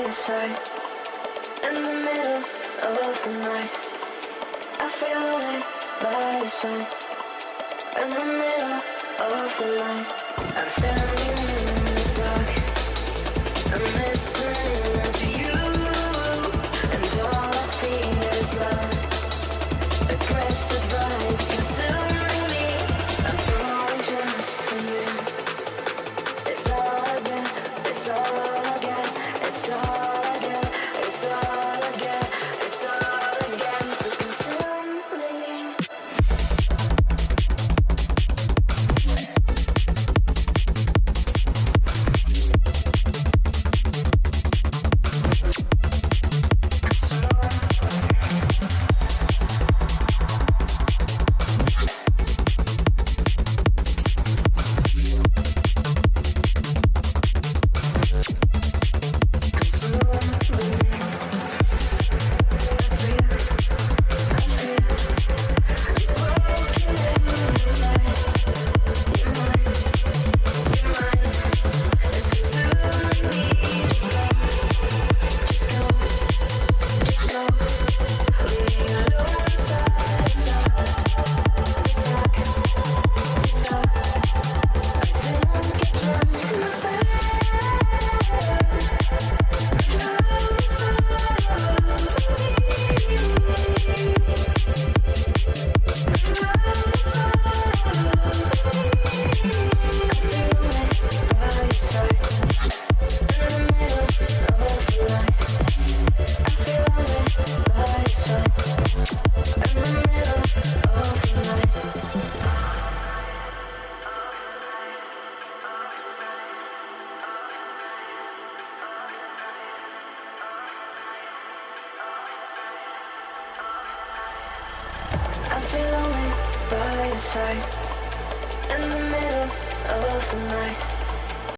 your side. In the middle of the night, I feel lonely by your side. In the middle of the night, I'm standing in the dark. I'm listening to you, and all I feel is love. Aggressive vibes consuming me. I'm falling just for you. It's all I get, it's all I get, it's all I get, it's all I get, it's all I get. So consume me. I feel lonely by your side. In the middle of the night,